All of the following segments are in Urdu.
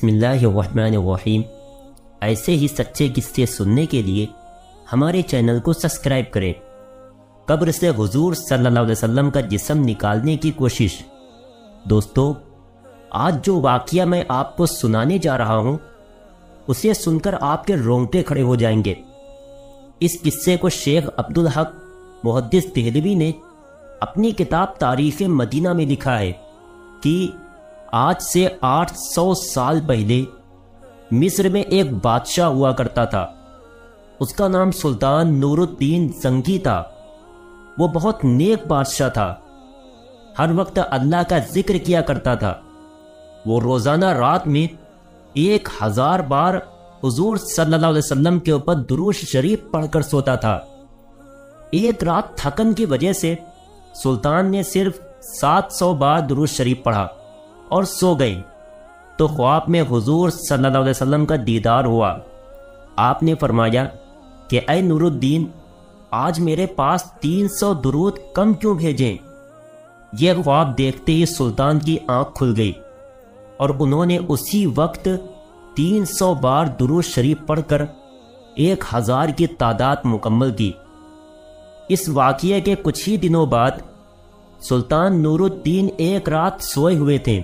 بسم اللہ الرحمن الرحیم۔ ایسے ہی سچے قصے سننے کے لیے ہمارے چینل کو سبسکرائب کریں۔ قبر سے حضور صلی اللہ علیہ وسلم کا جسم نکالنے کی کوشش۔ دوستو، آج جو واقعہ میں آپ کو سنانے جا رہا ہوں اسے سن کر آپ کے رونگٹے کھڑے ہو جائیں گے۔ اس قصے کو شیخ عبدالحق محدث دہلوی نے اپنی کتاب تاریخ مدینہ میں لکھا ہے کہ آج سے 800 سال پہلے مصر میں ایک بادشاہ ہوا کرتا تھا۔ اس کا نام سلطان نور الدین زنگی تھا۔ وہ بہت نیک بادشاہ تھا، ہر وقت اللہ کا ذکر کیا کرتا تھا۔ وہ روزانہ رات میں 1000 بار حضور صلی اللہ علیہ وسلم کے اوپر درود شریف پڑھ کر سوتا تھا۔ ایک رات تھکن کی وجہ سے سلطان نے صرف 700 بار درود شریف پڑھا اور سو گئے تو خواب میں حضور صلی اللہ علیہ وسلم کا دیدار ہوا۔ آپ نے فرمایا کہ اے نور الدین، آج میرے پاس 300 درود کم کیوں بھیجیں؟ یہ خواب دیکھتے ہی سلطان کی آنکھ کھل گئی اور انہوں نے اسی وقت 300 بار درود شریف پڑھ کر 1000 کی تعداد مکمل کی۔ اس واقعے کے کچھ ہی دنوں بعد سلطان نور الدین ایک رات سوئے ہوئے تھے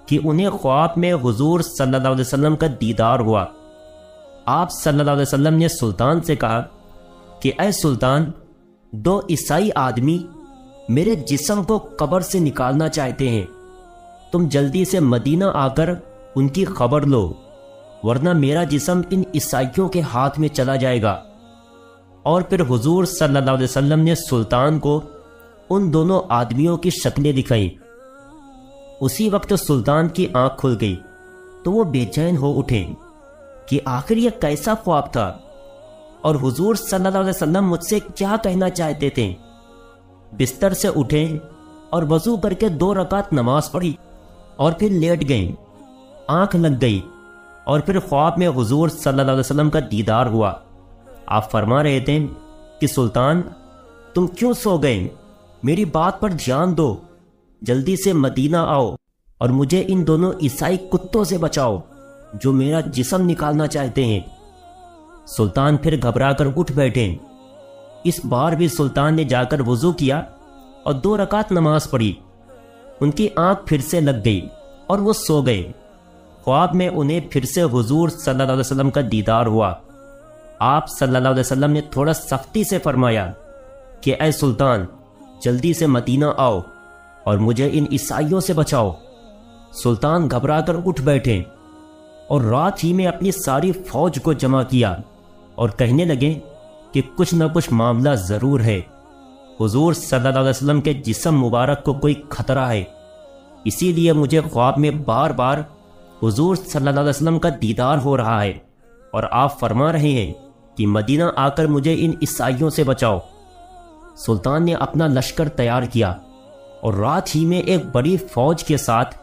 کہ انہیں خواب میں حضور صلی اللہ علیہ وسلم کا دیدار ہوا۔ آپ صلی اللہ علیہ وسلم نے سلطان سے کہا کہ اے سلطان، 2 عیسائی آدمی میرے جسم کو قبر سے نکالنا چاہتے ہیں۔ تم جلدی سے مدینہ آ کر ان کی خبر لو، ورنہ میرا جسم ان عیسائیوں کے ہاتھ میں چلا جائے گا۔ اور پھر حضور صلی اللہ علیہ وسلم نے سلطان کو ان دونوں آدمیوں کی شکلیں دکھائیں۔ اسی وقت سلطان کی آنکھ کھل گئی تو وہ بے چین ہو اٹھے کہ آخر یہ کیسا خواب تھا اور حضور صلی اللہ علیہ وسلم مجھ سے کیا کہنا چاہتے تھے۔ بستر سے اٹھے اور وضو کر کے 2 رکعت نماز پڑھی اور پھر لیٹ گئیں۔ آنکھ لگ گئی اور پھر خواب میں حضور صلی اللہ علیہ وسلم کا دیدار ہوا۔ آپ فرما رہے تھے کہ سلطان، تم کیوں سو گئے؟ میری بات پر دھیان دو، جلدی سے مدینہ آؤ اور مجھے ان دونوں عیسائی کتوں سے بچاؤ جو میرا جسم نکالنا چاہتے ہیں۔ سلطان پھر گھبرا کر اٹھ بیٹھے۔ اس بار بھی سلطان نے جا کر وضو کیا اور 2 رکعت نماز پڑھی۔ ان کی آنکھ پھر سے لگ گئی اور وہ سو گئے۔ خواب میں انہیں پھر سے حضور صلی اللہ علیہ وسلم کا دیدار ہوا۔ آپ صلی اللہ علیہ وسلم نے تھوڑا سختی سے فرمایا کہ اے سلطان، جلدی سے مدینہ آؤ اور مجھے ان عیسائیوں سے بچاؤ۔ سلطان گھبرا کر اٹھ بیٹھے اور رات ہی میں اپنی ساری فوج کو جمع کیا اور کہنے لگے کہ کچھ نہ کچھ معاملہ ضرور ہے۔ حضور صلی اللہ علیہ وسلم کے جسم مبارک کو کوئی خطرہ ہے، اسی لیے مجھے خواب میں بار بار حضور صلی اللہ علیہ وسلم کا دیدار ہو رہا ہے اور آپ فرما رہے ہیں کہ مدینہ آ کر مجھے ان عیسائیوں سے بچاؤ۔ سلطان نے اپنا لشکر تیار کیا اور رات ہی میں ایک بڑی فوج کے ساتھ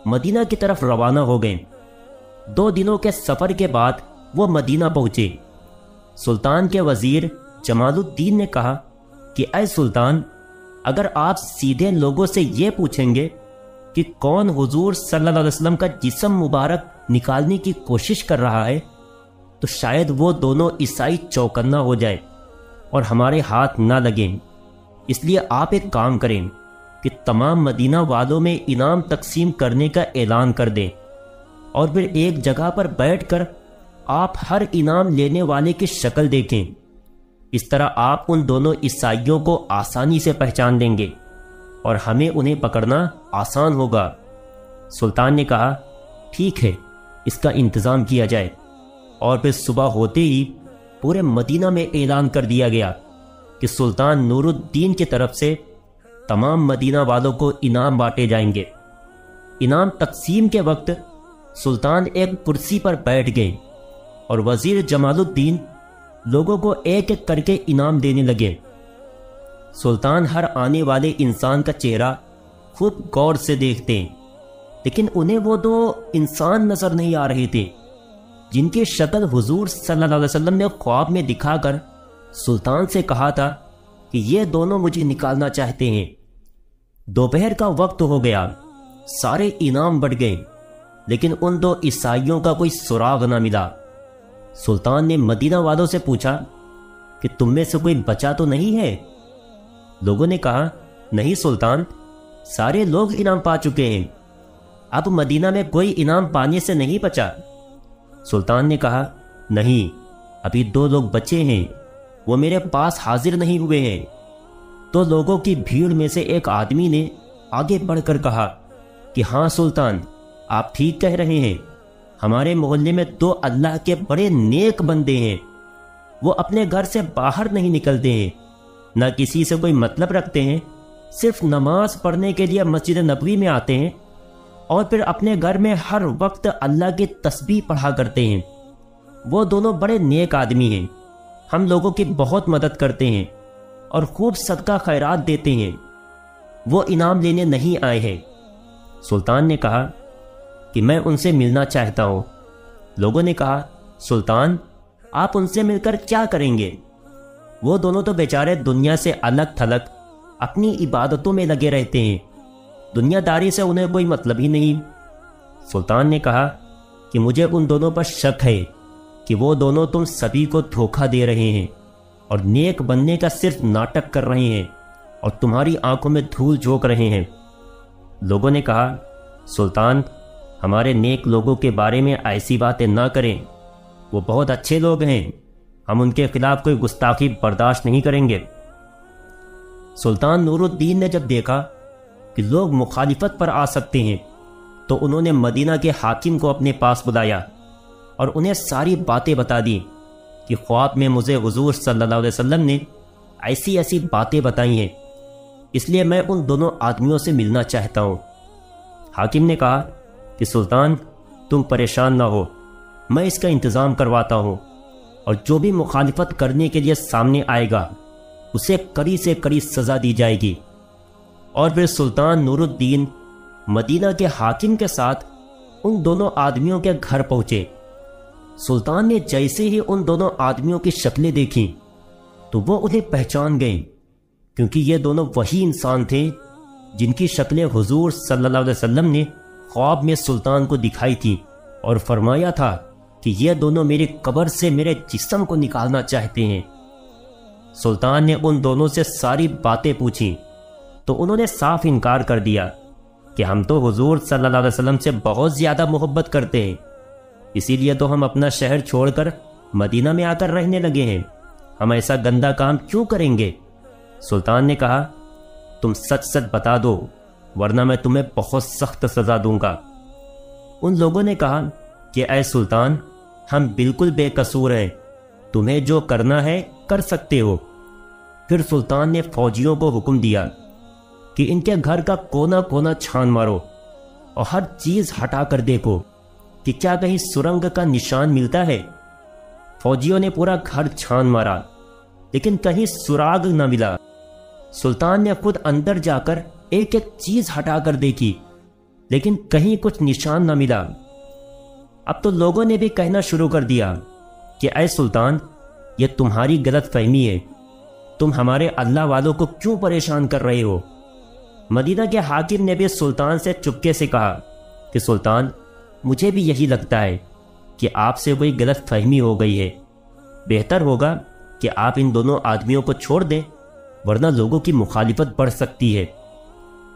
مدینہ کی طرف روانہ ہو گئے۔ 2 دنوں کے سفر کے بعد وہ مدینہ پہنچے۔ سلطان کے وزیر جمال الدین نے کہا کہ اے سلطان، اگر آپ سیدھے لوگوں سے یہ پوچھیں گے کہ کون حضور صلی اللہ علیہ وسلم کا جسم مبارک نکالنے کی کوشش کر رہا ہے تو شاید وہ دونوں عیسائی چوکنا ہو جائے اور ہمارے ہاتھ نہ لگیں۔ اس لیے آپ ایک کام کریں کہ تمام مدینہ والوں میں انعام تقسیم کرنے کا اعلان کر دیں اور پھر ایک جگہ پر بیٹھ کر آپ ہر انعام لینے والے کی شکل دیکھیں۔ اس طرح آپ ان دونوں عیسائیوں کو آسانی سے پہچان لیں گے اور ہمیں انہیں پکڑنا آسان ہوگا۔ سلطان نے کہا ٹھیک ہے، اس کا انتظام کیا جائے۔ اور پھر صبح ہوتے ہی پورے مدینہ میں اعلان کر دیا گیا کہ سلطان نور الدین کی طرف سے تمام مدینہ والوں کو انعام بانٹے جائیں گے۔ انعام تقسیم کے وقت سلطان ایک کرسی پر بیٹھ گئے اور وزیر جمال الدین لوگوں کو ایک ایک کر کے انعام دینے لگے۔ سلطان ہر آنے والے انسان کا چہرہ خوب غور سے دیکھتے، لیکن انہیں وہ 2 انسان نظر نہیں آ رہے تھے جن کی شکل حضور صلی اللہ علیہ وسلم نے خواب میں دکھا کر سلطان سے کہا تھا کہ یہ دونوں مجھے نکالنا چاہتے ہیں۔ دوپہر کا وقت ہو گیا، سارے انعام بڑھ گئے لیکن ان دو عیسائیوں کا کوئی سراغ نہ ملا۔ سلطان نے مدینہ والوں سے پوچھا کہ تم میں سے کوئی بچا تو نہیں ہے؟ لوگوں نے کہا نہیں سلطان، سارے لوگ انعام پا چکے ہیں، اب مدینہ میں کوئی انعام پانے سے نہیں بچا۔ سلطان نے کہا نہیں، ابھی 2 لوگ بچے ہیں، وہ میرے پاس حاضر نہیں ہوئے ہیں۔ تو لوگوں کی بھیڑ میں سے ایک آدمی نے آگے بڑھ کر کہا کہ ہاں سلطان، آپ ٹھیک کہہ رہے ہیں، ہمارے محلے میں 2 اللہ کے بڑے نیک بندے ہیں، وہ اپنے گھر سے باہر نہیں نکلتے ہیں، نہ کسی سے کوئی مطلب رکھتے ہیں، صرف نماز پڑھنے کے لیے مسجد نبوی میں آتے ہیں اور پھر اپنے گھر میں ہر وقت اللہ کی تسبیح پڑھا کرتے ہیں۔ وہ دونوں بڑے نیک آدمی ہیں، ہم لوگوں کی بہت مدد کرتے ہیں اور خوب صدقہ خیرات دیتے ہیں، وہ انعام لینے نہیں آئے ہیں۔ سلطان نے کہا کہ میں ان سے ملنا چاہتا ہوں۔ لوگوں نے کہا سلطان، آپ ان سے مل کر کیا کریں گے؟ وہ دونوں تو بیچارے دنیا سے الگ تھلگ اپنی عبادتوں میں لگے رہتے ہیں، دنیا داری سے انہیں کوئی مطلب ہی نہیں۔ سلطان نے کہا کہ مجھے ان دونوں پر شک ہے کہ وہ دونوں تم سبھی کو دھوکہ دے رہے ہیں اور نیک بننے کا صرف ناٹک کر رہے ہیں اور تمہاری آنکھوں میں دھول جھونک رہے ہیں۔ لوگوں نے کہا سلطان، ہمارے نیک لوگوں کے بارے میں ایسی باتیں نہ کریں، وہ بہت اچھے لوگ ہیں، ہم ان کے خلاف کوئی گستاخی برداشت نہیں کریں گے۔ سلطان نور الدین نے جب دیکھا کہ لوگ مخالفت پر آ سکتے ہیں تو انہوں نے مدینہ کے حاکم کو اپنے پاس بلایا اور انہیں ساری باتیں بتا دی کہ خواب میں مجھے حضور صلی اللہ علیہ وسلم نے ایسی ایسی باتیں بتائی ہیں، اس لیے میں ان دونوں آدمیوں سے ملنا چاہتا ہوں۔ حاکم نے کہا کہ سلطان، تم پریشان نہ ہو، میں اس کا انتظام کرواتا ہوں، اور جو بھی مخالفت کرنے کے لیے سامنے آئے گا اسے کڑی سے کڑی سزا دی جائے گی۔ اور پھر سلطان نور الدین مدینہ کے حاکم کے ساتھ ان دونوں آدمیوں کے گھر پہنچے۔ سلطان نے جیسے ہی ان دونوں آدمیوں کی شکلیں دیکھیں تو وہ انہیں پہچان گئے، کیونکہ یہ دونوں وہی انسان تھے جن کی شکلیں حضور صلی اللہ علیہ وسلم نے خواب میں سلطان کو دکھائی تھی اور فرمایا تھا کہ یہ دونوں میری قبر سے میرے جسم کو نکالنا چاہتے ہیں۔ سلطان نے ان دونوں سے ساری باتیں پوچھیں تو انہوں نے صاف انکار کر دیا کہ ہم تو حضور صلی اللہ علیہ وسلم سے بہت زیادہ محبت کرتے ہیں، اسی لیے تو ہم اپنا شہر چھوڑ کر مدینہ میں آ کر رہنے لگے ہیں، ہم ایسا گندا کام کیوں کریں گے؟ سلطان نے کہا تم سچ سچ بتا دو ورنہ میں تمہیں بہت سخت سزا دوں گا۔ ان لوگوں نے کہا کہ اے سلطان، ہم بالکل بے قصور ہیں، تمہیں جو کرنا ہے کر سکتے ہو۔ پھر سلطان نے فوجیوں کو حکم دیا کہ ان کے گھر کا کونا کونا چھان مارو اور ہر چیز ہٹا کر دیکھو کہ کیا کہیں سرنگ کا نشان ملتا ہے۔ فوجیوں نے پورا گھر چھان مارا لیکن کہیں سراغ نہ ملا۔ سلطان نے خود اندر جا کر ایک ایک چیز ہٹا کر دیکھی لیکن کہیں کچھ نشان نہ ملا۔ اب تو لوگوں نے بھی کہنا شروع کر دیا کہ اے سلطان، یہ تمہاری غلط فہمی ہے، تم ہمارے اللہ والوں کو کیوں پریشان کر رہے ہو؟ مدینہ کے حاکم نے بھی سلطان سے چپکے سے کہا کہ سلطان، مجھے بھی یہی لگتا ہے کہ آپ سے کوئی غلط فہمی ہو گئی ہے، بہتر ہوگا کہ آپ ان دونوں آدمیوں کو چھوڑ دیں ورنہ لوگوں کی مخالفت بڑھ سکتی ہے۔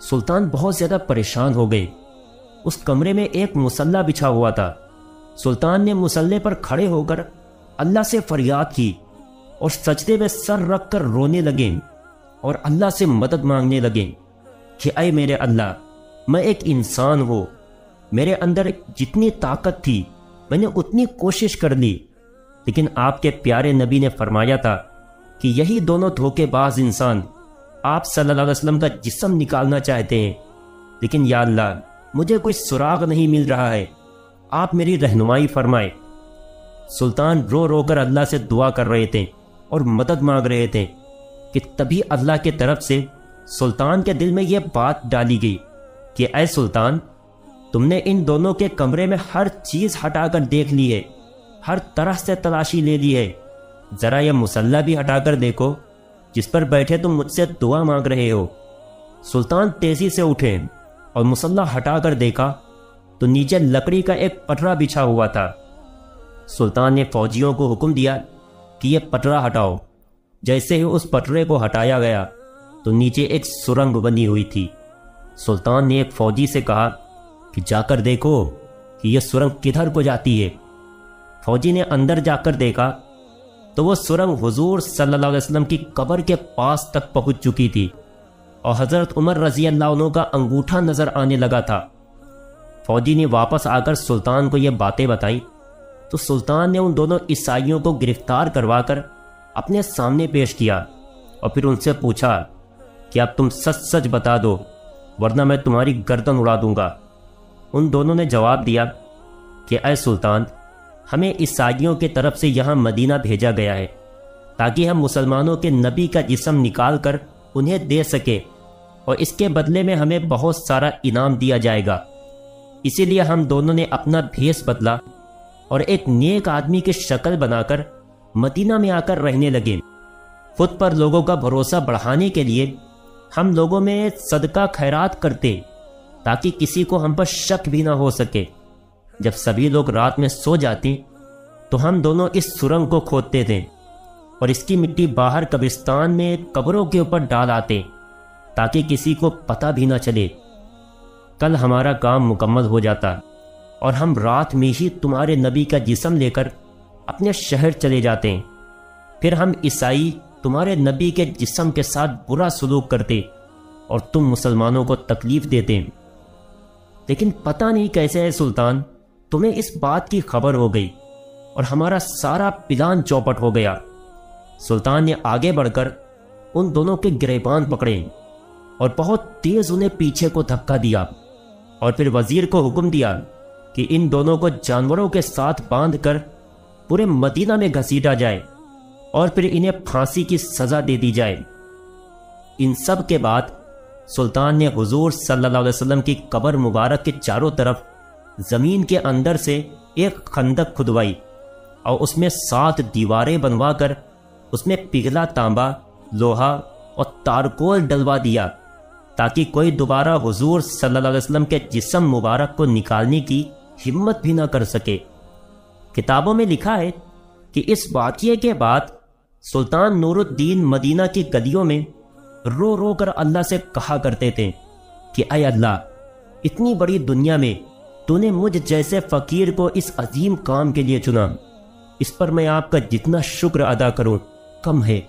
سلطان بہت زیادہ پریشان ہو گئے۔ اس کمرے میں ایک مصلی بچھا ہوا تھا۔ سلطان نے مصلی پر کھڑے ہو کر اللہ سے فریاد کی اور سجدے میں سر رکھ کر رونے لگے اور اللہ سے مدد مانگنے لگے کہ اے میرے اللہ، میں ایک انسان ہوں، میرے اندر جتنی طاقت تھی میں نے اتنی کوشش کر لی، لیکن آپ کے پیارے نبی نے فرمایا تھا کہ یہی دونوں دھوکے باز انسان آپ صلی اللہ علیہ وسلم کا جسم نکالنا چاہتے ہیں، لیکن یا اللہ مجھے کوئی سراغ نہیں مل رہا ہے، آپ میری رہنمائی فرمائے۔ سلطان رو رو کر اللہ سے دعا کر رہے تھے اور مدد مانگ رہے تھے کہ تبھی اللہ کی طرف سے سلطان کے دل میں یہ بات ڈالی گئی کہ اے سلطان، تم نے ان دونوں کے کمرے میں ہر چیز ہٹا کر دیکھ لی ہے، ہر طرح سے تلاشی لے لی ہے، ذرا یہ مصلی بھی ہٹا کر دیکھو جس پر بیٹھے تم مجھ سے دعا مانگ رہے ہو۔ سلطان تیزی سے اٹھے اور مصلی ہٹا کر دیکھا تو نیچے لکڑی کا ایک پٹرا بچھا ہوا تھا۔ سلطان نے فوجیوں کو حکم دیا کہ یہ پٹرا ہٹاؤ۔ جیسے ہی اس پٹرے کو ہٹایا گیا تو نیچے ایک سرنگ بنی ہوئی تھی۔ سلطان نے ایک فوجی سے کہا کہ جا کر دیکھو کہ یہ سرنگ کدھر کو جاتی ہے۔ فوجی نے اندر جا کر دیکھا تو وہ سرنگ حضور صلی اللہ علیہ وسلم کی قبر کے پاس تک پہنچ چکی تھی اور حضرت عمر رضی اللہ عنہ کا انگوٹھا نظر آنے لگا تھا۔ فوجی نے واپس آ کر سلطان کو یہ باتیں بتائیں تو سلطان نے ان دونوں عیسائیوں کو گرفتار کروا کر اپنے سامنے پیش کیا اور پھر ان سے پوچھا کہ اب تم سچ سچ بتا دو ورنہ میں تمہاری گردن اڑا دوں گا۔ ان دونوں نے جواب دیا کہ اے سلطان، ہمیں عیسائیوں کی طرف سے یہاں مدینہ بھیجا گیا ہے تاکہ ہم مسلمانوں کے نبی کا جسم نکال کر انہیں دے سکے اور اس کے بدلے میں ہمیں بہت سارا انعام دیا جائے گا۔ اسی لیے ہم دونوں نے اپنا بھیس بدلا اور ایک نیک آدمی کی شکل بنا کر مدینہ میں آ کر رہنے لگے۔ خود پر لوگوں کا بھروسہ بڑھانے کے لیے ہم لوگوں میں صدقہ خیرات کرتے تاکہ کسی کو ہم پر شک بھی نہ ہو سکے۔ جب سبھی لوگ رات میں سو جاتے تو ہم دونوں اس سرنگ کو کھودتے تھے اور اس کی مٹی باہر قبرستان میں قبروں کے اوپر ڈال آتے تاکہ کسی کو پتہ بھی نہ چلے۔ کل ہمارا کام مکمل ہو جاتا اور ہم رات میں ہی تمہارے نبی کا جسم لے کر اپنے شہر چلے جاتے ہیں۔ پھر ہم عیسائی تمہارے نبی کے جسم کے ساتھ برا سلوک کرتے اور تم مسلمانوں کو تکلیف دیتے۔ لیکن پتہ نہیں کیسے ہے سلطان، تمہیں اس بات کی خبر ہو گئی اور ہمارا سارا پلان چوپٹ ہو گیا۔ سلطان نے آگے بڑھ کر ان دونوں کے گریبان پکڑے اور بہت تیز انہیں پیچھے کو دھکا دیا اور پھر وزیر کو حکم دیا کہ ان دونوں کو جانوروں کے ساتھ باندھ کر پورے مدینہ میں گھسیٹا جائے اور پھر انہیں پھانسی کی سزا دے دی جائے۔ ان سب کے بعد سلطان نے حضور صلی اللہ علیہ وسلم کی قبر مبارک کے چاروں طرف زمین کے اندر سے ایک خندق کھدوائی اور اس میں 7 دیواریں بنوا کر اس میں پگھلا تانبا، لوہا اور تارکول ڈلوا دیا تاکہ کوئی دوبارہ حضور صلی اللہ علیہ وسلم کے جسم مبارک کو نکالنے کی ہمت بھی نہ کر سکے۔ کتابوں میں لکھا ہے کہ اس واقعے کے بعد سلطان نور الدین مدینہ کی گلیوں میں رو رو کر اللہ سے کہا کرتے تھے کہ اے اللہ، اتنی بڑی دنیا میں تو نے مجھ جیسے فقیر کو اس عظیم کام کے لیے چنا، اس پر میں آپ کا جتنا شکر ادا کروں کم ہے۔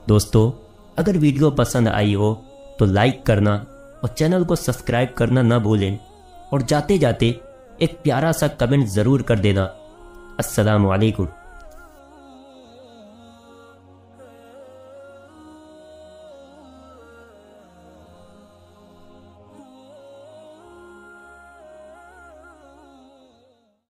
دوستو، اگر ویڈیو پسند آئی ہو تو لائک کرنا اور چینل کو سبسکرائب کرنا نہ بھولیں اور جاتے جاتے ایک پیارا سا کمنٹ ضرور کر دینا۔ السلام علیکم۔